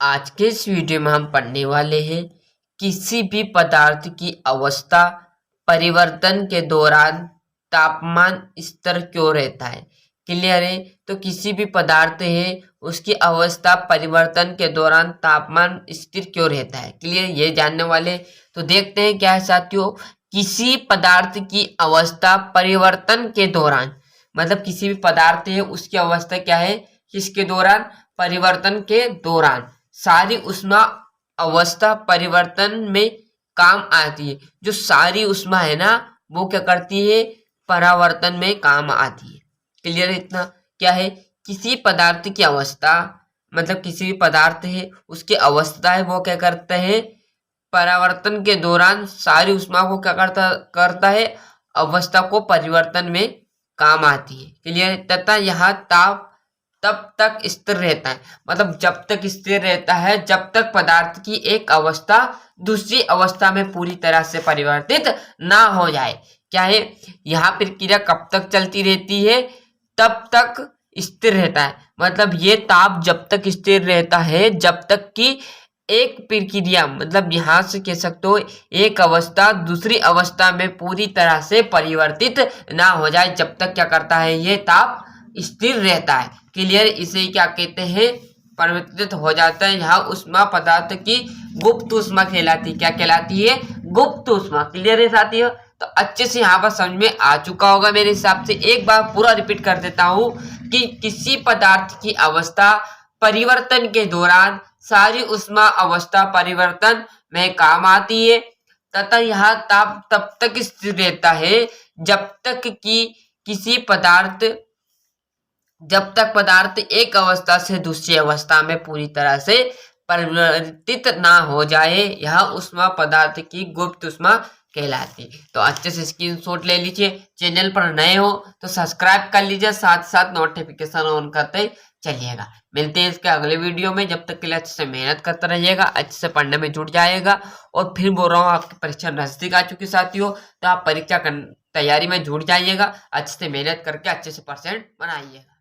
आज के इस वीडियो में हम पढ़ने वाले हैं किसी भी पदार्थ की अवस्था परिवर्तन के दौरान तापमान स्तर क्यों रहता है। क्लियर है। तो किसी भी पदार्थ है उसकी अवस्था परिवर्तन के दौरान तापमान स्थिर क्यों रहता है। क्लियर, ये जानने वाले। तो देखते हैं क्या है साथियों। किसी पदार्थ की अवस्था परिवर्तन के दौरान, मतलब किसी भी पदार्थ है उसकी अवस्था क्या है, किसके दौरान, परिवर्तन के दौरान सारी ऊष्मा अवस्था परिवर्तन में काम आती है। जो सारी ऊष्मा है ना वो क्या करती है, परावर्तन में काम आती है। क्लियर है इतना। क्या है, किसी पदार्थ की अवस्था, मतलब किसी भी पदार्थ है उसकी अवस्था है वो क्या करता है, परावर्तन के दौरान सारी ऊष्मा को क्या करता है, अवस्था को परिवर्तन में काम आती है। क्लियर। तथा यह ताप तब तक स्थिर रहता है, मतलब जब तक स्थिर रहता है जब तक पदार्थ की एक अवस्था दूसरी अवस्था में पूरी तरह से परिवर्तित ना हो जाए। क्या है, यह प्रक्रिया कब तक चलती रहती है, तब तक स्थिर रहता है। मतलब ये ताप जब तक स्थिर रहता है जब तक कि एक प्रक्रिया, मतलब यहां से कह सकते हो एक अवस्था दूसरी अवस्था में पूरी तरह से परिवर्तित ना हो जाए, जब तक क्या करता है, ये ताप स्थिर रहता है। क्लियर। इसे क्या कहते हैं, परिवर्तित हो जाता है। यहाँ ऊष्मा पदार्थ की गुप्त ऊष्मा कहलाती है। क्या कहलाती है, गुप्त ऊष्मा। क्लियर है साथियों। तो अच्छे से यहाँ पर समझ में आ चुका होगा मेरे हिसाब से। एक बार पूरा रिपीट कर देता हूँ कि किसी पदार्थ की अवस्था परिवर्तन के दौरान सारी ऊष्मा अवस्था परिवर्तन में काम आती है तथा यह ताप तब तक स्थिर रहता है जब तक कि किसी पदार्थ, जब तक पदार्थ एक अवस्था से दूसरी अवस्था में पूरी तरह से परिवर्तित ना हो जाए। यह ऊष्मा पदार्थ की गुप्त ऊष्मा कहलाती। तो अच्छे से स्क्रीनशॉट ले लीजिए। चैनल पर नए हो तो सब्सक्राइब कर लीजिए, साथ साथ नोटिफिकेशन ऑन करते चलिएगा। मिलते हैं इसके अगले वीडियो में। जब तक के लिए अच्छे से मेहनत करता रहिएगा, अच्छे से पढ़ने में जुट जाएगा। और फिर बोल रहा हूँ आपकी परीक्षा नजदीक आ चुकी साथियों, तो आप परीक्षा तैयारी में जुट जाइएगा। अच्छे से मेहनत करके अच्छे से परसेंट बनाइएगा।